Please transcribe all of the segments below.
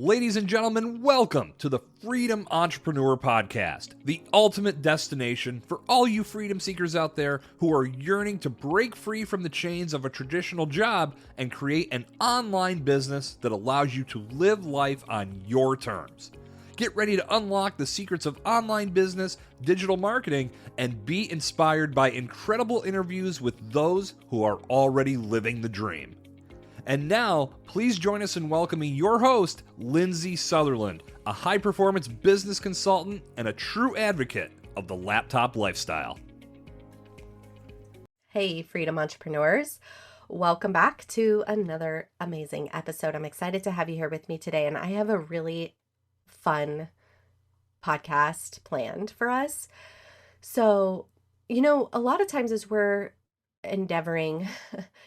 Ladies and gentlemen, welcome to the Freedom Entrepreneur Podcast, the ultimate destination for all you freedom seekers out there who are yearning to break free from the chains of a traditional job and create an online business that allows you to live life on your terms. Get ready to unlock the secrets of online business, digital marketing, and be inspired by incredible interviews with those who are already living the dream. And now, please join us in welcoming your host, Lindsay Sutherland, a high-performance business consultant and a true advocate of the laptop lifestyle. Hey, Freedom Entrepreneurs. Welcome back to another amazing episode. I'm excited to have you here with me today, and I have a really fun podcast planned for us. So, a lot of times as we're endeavoring,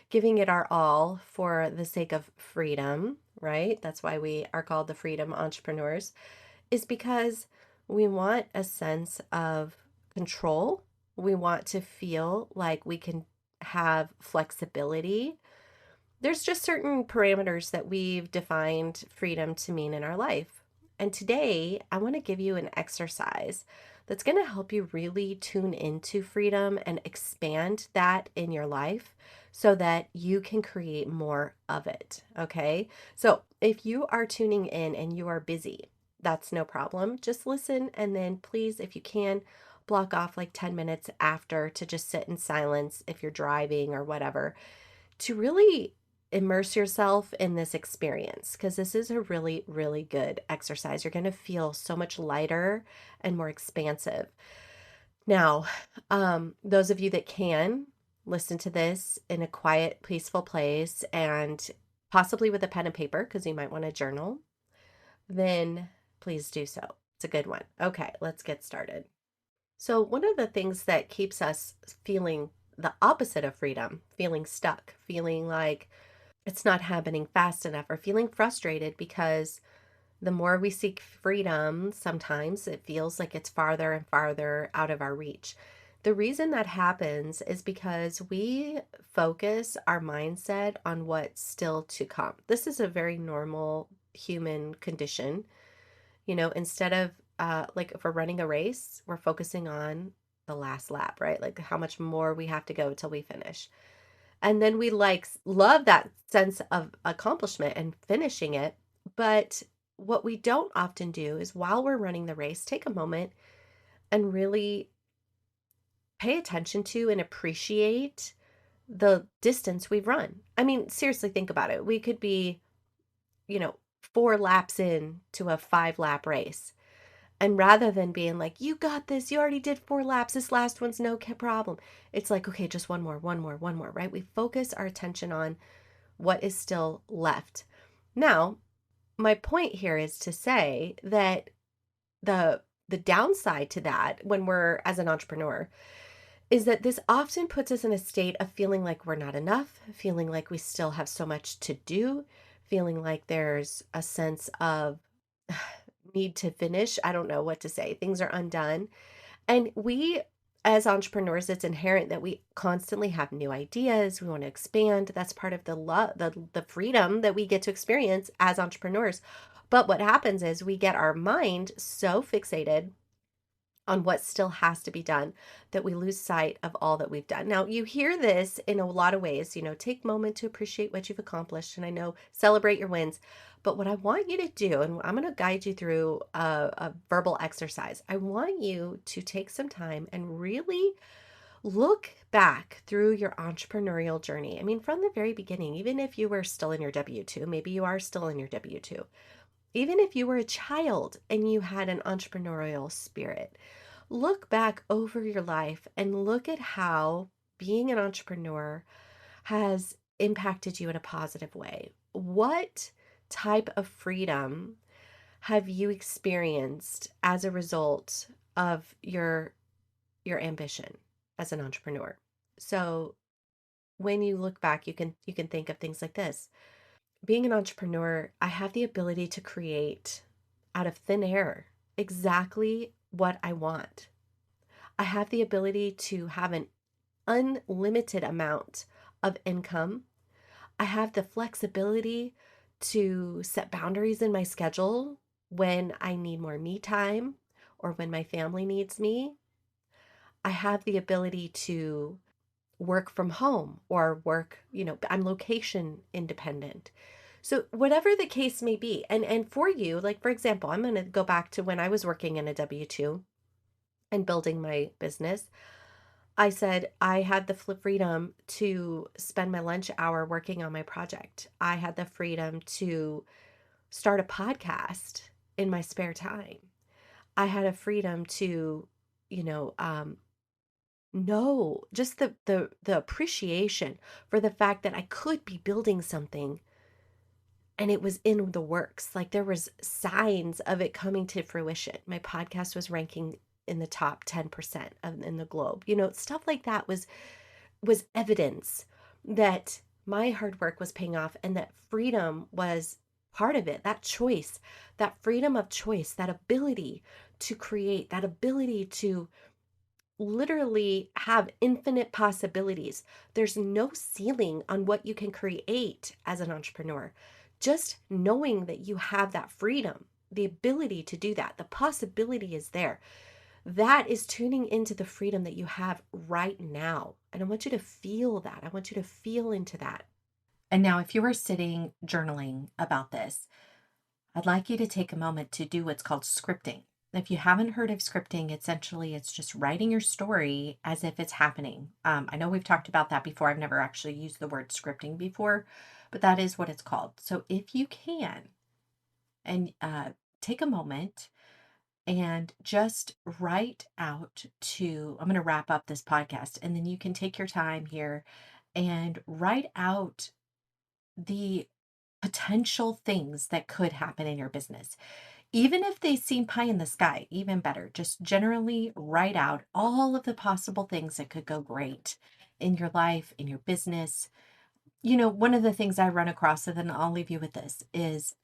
giving it our all for the sake of freedom, right? That's why we are called the Freedom Entrepreneurs, is because we want a sense of control. We want to feel like we can have flexibility. There's just certain parameters that we've defined freedom to mean in our life. And today, I want to give you an exercise that's going to help you really tune into freedom and expand that in your life so that you can create more of it. Okay. So if you are tuning in and you are busy, that's no problem. Just listen. And then please, if you can, block off like 10 minutes after to just sit in silence if you're driving or whatever, to really immerse yourself in this experience, because this is a really, really good exercise. You're going to feel so much lighter and more expansive. Now, those of you that can listen to this in a quiet, peaceful place and possibly with a pen and paper, because you might want to journal, then please do so. It's a good one. Okay, let's get started. So one of the things that keeps us feeling the opposite of freedom, feeling stuck, feeling like it's not happening fast enough, or feeling frustrated because the more we seek freedom, sometimes it feels like it's farther and farther out of our reach. The reason that happens is because we focus our mindset on what's still to come. This is a very normal human condition. Instead of like if we're running a race, we're focusing on the last lap, right? Like how much more we have to go till we finish. And then we love that sense of accomplishment and finishing it. But what we don't often do is while we're running the race, take a moment and really pay attention to and appreciate the distance we've run. I mean, seriously, think about it. We could be, 4 laps in to a 5-lap race. And rather than being like, you got this, you already did 4 laps, this last one's no problem. It's like, okay, just one more, right? We focus our attention on what is still left. Now, my point here is to say that the downside to that when we're as an entrepreneur is that this often puts us in a state of feeling like we're not enough, feeling like we still have so much to do, feeling like there's a sense of need to finish. I don't know what to say. Things are undone. And we, as entrepreneurs, it's inherent that we constantly have new ideas. We want to expand. That's part of the freedom that we get to experience as entrepreneurs. But what happens is we get our mind so fixated on what still has to be done that we lose sight of all that we've done. Now, you hear this in a lot of ways, take a moment to appreciate what you've accomplished. And I know, celebrate your wins. But what I want you to do, and I'm going to guide you through a verbal exercise, I want you to take some time and really look back through your entrepreneurial journey. I mean, from the very beginning, even if you were still in your W-2, maybe you are still in your W-2, even if you were a child and you had an entrepreneurial spirit, look back over your life and look at how being an entrepreneur has impacted you in a positive way. What type of freedom have you experienced as a result of your ambition as an entrepreneur? So when you look back, you can think of things like this. Being an entrepreneur, I have the ability to create out of thin air exactly what I want. I have the ability to have an unlimited amount of income. I have the flexibility to set boundaries in my schedule when I need more me time or when my family needs me. I have the ability to work from home or work, I'm location independent. So whatever the case may be, and for you, like for example, I'm going to go back to when I was working in a W-2 and building my business. I said I had the freedom to spend my lunch hour working on my project. I had the freedom to start a podcast in my spare time. I had a freedom to, you know, know just the appreciation for the fact that I could be building something and it was in the works. Like there was signs of it coming to fruition. My podcast was ranking in the top 10% in the globe. Stuff like that was evidence that my hard work was paying off and that freedom was part of it. That choice, that freedom of choice, that ability to create, that ability to literally have infinite possibilities. There's no ceiling on what you can create as an entrepreneur. Just knowing that you have that freedom, the ability to do that, the possibility is there. That is tuning into the freedom that you have right now. And I want you to feel that. I want you to feel into that. And now, if you are sitting journaling about this, I'd like you to take a moment to do what's called scripting. If you haven't heard of scripting, essentially it's just writing your story as if it's happening. I know we've talked about that before. I've never actually used the word scripting before, but that is what it's called. So if you can, and take a moment and just write out I'm going to wrap up this podcast, and then you can take your time here and write out the potential things that could happen in your business. Even if they seem pie in the sky, even better. Just generally write out all of the possible things that could go great in your life, in your business. One of the things I run across, and then I'll leave you with this, is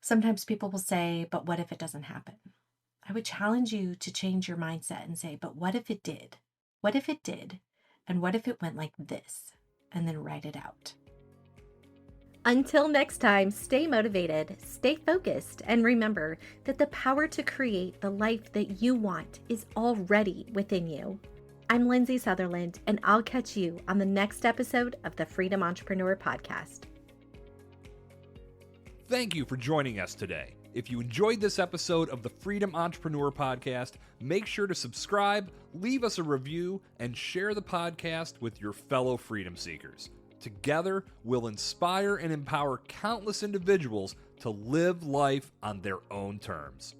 sometimes people will say, but what if it doesn't happen? I would challenge you to change your mindset and say, but what if it did? What if it did? And what if it went like this? And then write it out. Until next time, stay motivated, stay focused, and remember that the power to create the life that you want is already within you. I'm Lindsay Sutherland, and I'll catch you on the next episode of the Freedom Entrepreneur Podcast. Thank you for joining us today. If you enjoyed this episode of the Freedom Entrepreneur Podcast, make sure to subscribe, leave us a review, and share the podcast with your fellow freedom seekers. Together, we'll inspire and empower countless individuals to live life on their own terms.